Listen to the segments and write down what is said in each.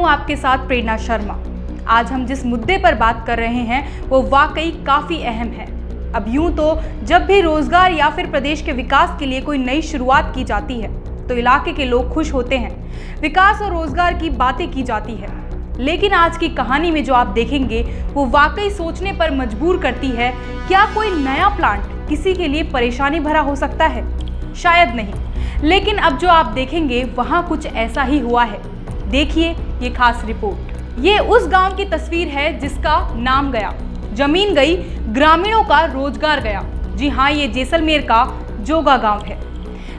हूं आपके साथ प्रेरणा शर्मा। आज हम जिस मुद्दे पर बात कर रहे हैं वो वाकई काफ़ी अहम है। अब यूं तो जब भी रोजगार या फिर प्रदेश के विकास के लिए कोई नई शुरुआत की जाती है तो इलाके के लोग खुश होते हैं, विकास और रोजगार की बातें की जाती है। लेकिन आज की कहानी में जो आप देखेंगे वो वाकई सोचने पर मजबूर करती है। क्या कोई नया प्लांट किसी के लिए परेशानी भरा हो सकता है? शायद नहीं, लेकिन अब जो आप देखेंगे वहाँ कुछ ऐसा ही हुआ है। देखिए ये खास रिपोर्ट। ये उस गांव की तस्वीर है जिसका नाम गया, जमीन गई, ग्रामीणों का रोजगार गया। जी हाँ, ये जैसलमेर का जोगा गांव है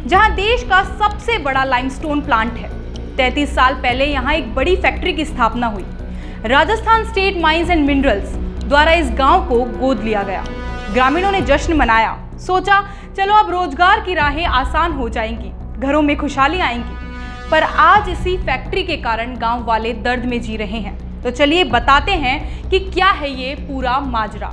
जहां देश का सबसे बड़ा लाइमस्टोन प्लांट है। 33 साल पहले यहां एक बड़ी फैक्ट्री की स्थापना हुई। Rajasthan state mines and minerals द्वारा इस गांव को गोद लिया गया। ग्रामीणों ने जश्न मनाया, सोचा चलो अब रोजगार की राहें आसान हो जाएंगी, घरों में खुशहाली आएंगी। पर आज इसी फैक्ट्री के कारण गांव वाले दर्द में जी रहे हैं। तो चलिए बताते हैं कि क्या है ये पूरा माजरा।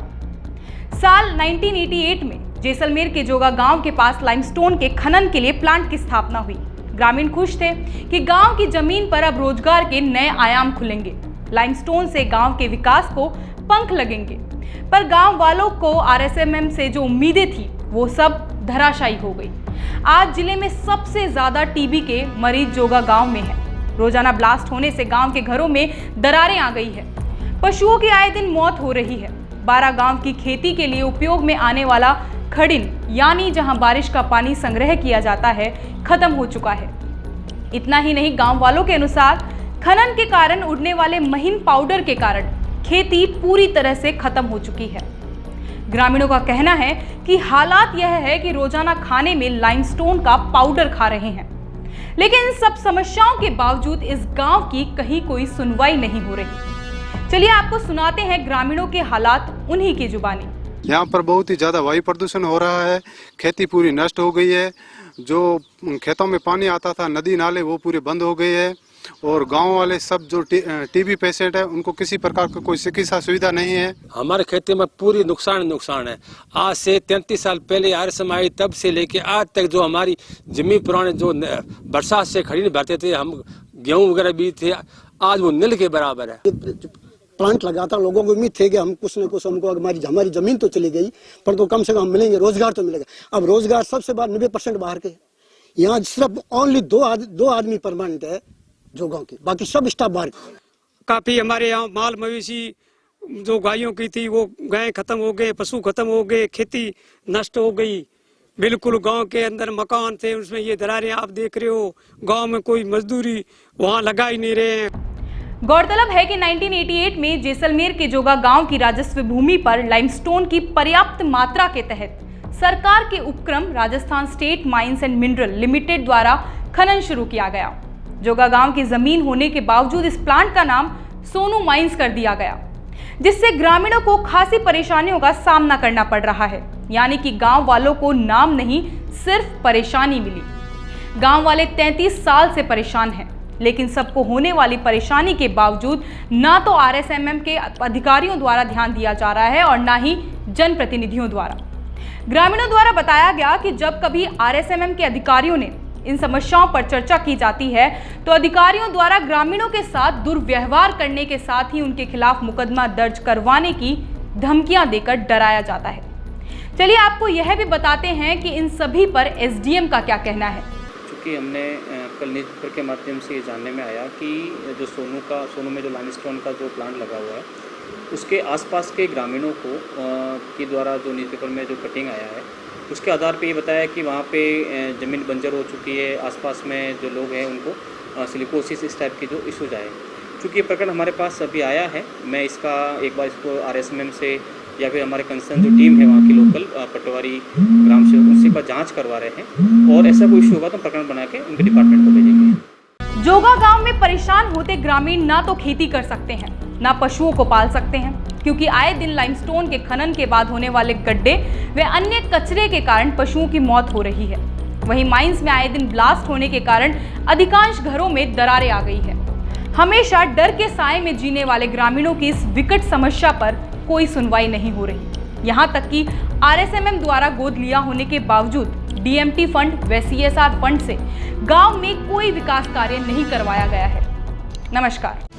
साल 1988 में जैसलमेर के जोगा गांव के पास लाइमस्टोन के खनन के लिए प्लांट की स्थापना हुई। ग्रामीण खुश थे कि गांव की जमीन पर अब रोजगार के नए आयाम खुलेंगे, लाइमस्टोन से गांव के विकास को पंख लगेंगे। पर गांव वालों को आरएसएमएम से जो उम्मीदें थी वो सब धराशायी हो गई। आज जिले में सबसे ज्यादा टीबी के मरीज जोगा गांव में है। रोजाना ब्लास्ट होने से गांव के घरों में दरारें आ गई है। पशुओं की आए दिन मौत हो रही है। 12 गांव की खेती के लिए उपयोग में आने वाला खड़िन यानी जहां बारिश का पानी संग्रह किया जाता है, खत्म हो चुका है। इतना ही नहीं, गांव वालों के अनुसार खनन के कारण उड़ने वाले महीन पाउडर के कारण खेती पूरी तरह से खत्म हो चुकी है। ग्रामीणों का कहना है कि हालात यह है कि रोजाना खाने में लाइमस्टोन का पाउडर खा रहे हैं। लेकिन इन सब समस्याओं के बावजूद इस गांव की कहीं कोई सुनवाई नहीं हो रही। चलिए आपको सुनाते हैं ग्रामीणों के हालात उन्हीं की जुबानी। यहाँ पर बहुत ही ज्यादा वायु प्रदूषण हो रहा है, खेती पूरी नष्ट हो गई है। जो खेतों में पानी आता था, नदी नाले, वो पूरे बंद हो गए हैं। और गांव वाले सब जो टीबी पेशेंट है उनको किसी प्रकार का कोई चिकित्सा सुविधा नहीं है। हमारे खेती में पूरी नुकसान है। आज से 33 साल पहले आरएसएम आई, तब से लेके आज तक जो हमारी जमीन पुराने जो बरसात से खड़ी भरते थे, हम गेहूं वगैरह बीज थे, आज वो नील के बराबर है। प्लांट लगाता, लोगों को उम्मीद थे कि हम कुछ न कुछ, हमको हमारी जमीन तो चली गई पर तो कम से कम मिलेंगे, रोजगार तो मिलेगा। अब रोजगार सबसे बाहर 90% बाहर के, यहाँ सिर्फ ओनली दो आदमी परमानेंट है जो गांव के, बाकी सब स्टाफ बाहर। काफी हमारे यहाँ माल मवेशी जो गायों की थी वो गायें खत्म हो गए, पशु खत्म हो गए, खेती नष्ट हो गई। बिल्कुल गांव के अंदर मकान थे, उसमें ये दरारें आप देख रहे हो। गांव में कोई मजदूरी वहाँ लगा ही नहीं रहे हैं। गौरतलब है कि 1988 में जैसलमेर के जोगा गांव की राजस्व भूमि पर लाइमस्टोन की पर्याप्त मात्रा के तहत सरकार के उपक्रम Rajasthan state mines and mineral limited द्वारा खनन शुरू किया गया। जोगा गांव की जमीन होने के बावजूद इस प्लांट का नाम सोनू माइंस कर दिया गया, जिससे ग्रामीणों को खासी परेशानियों का सामना करना पड़ रहा है। यानी कि गांव वालों को नाम नहीं, सिर्फ परेशानी मिली। गांव वाले 33 साल से परेशान हैं, लेकिन सबको होने वाली परेशानी के बावजूद ना तो आरएसएमएम के अधिकारियों द्वारा ध्यान दिया जा रहा है और ना ही जनप्रतिनिधियों द्वारा। ग्रामीणों द्वारा बताया गया कि जब कभी आरएसएमएम के अधिकारियों ने इन समस्याओं पर चर्चा की जाती है तो अधिकारियों द्वारा ग्रामीणों के साथ दुर्व्यवहार करने के साथ ही उनके खिलाफ मुकदमा दर्ज करवाने की धमकियां देकर डराया जाता है। चलिए आपको यह भी बताते हैं कि इन सभी पर एसडीएम का क्या कहना है। कि हमने कल न्यूज़पेपर के माध्यम से ये जानने में आया कि जो सोनू में जो लाइमस्टोन का जो प्लांट लगा हुआ है, उसके आसपास के ग्रामीणों को के द्वारा जो न्यूज़पेपर में जो कटिंग आया है, उसके आधार पे ये बताया कि वहाँ पे ज़मीन बंजर हो चुकी है, आसपास में जो लोग हैं उनको सिलिकोसिस इस टाइप के जो इशूज आए। चूँकि ये प्रकरण हमारे पास अभी आया है, मैं इसका एक बार इसको आरएसएमएम से या फिर हमारे कंसर्न जो टीम है वहाँ की लोकल पटवारी ग्राम सेवक, उनसे पर जांच करवा रहे हैं और ऐसा कोई इशू होगा तो प्रकरण बना के उनके डिपार्टमेंट को भेजेंगे। जोगा गांव में परेशान होते ग्रामीण ना तो खेती कर सकते हैं, ना पशुओं को पाल सकते हैं, क्योंकि आए दिन लाइमस्टोन के खनन के बाद होने वाले गड्ढे व अन्य कचरे के कारण पशुओं की मौत हो रही है। वहीं माइंस में आए दिन ब्लास्ट होने के कारण अधिकांश घरों में दरारें आ गई है। हमेशा डर के साए में जीने वाले ग्रामीणों की इस विकट समस्या पर कोई सुनवाई नहीं हो रही। यहाँ तक कि आरएसएमएम द्वारा गोद लिया होने के बावजूद डीएमटी फंड व सीएसआर फंड से गांव में कोई विकास कार्य नहीं करवाया गया है। नमस्कार।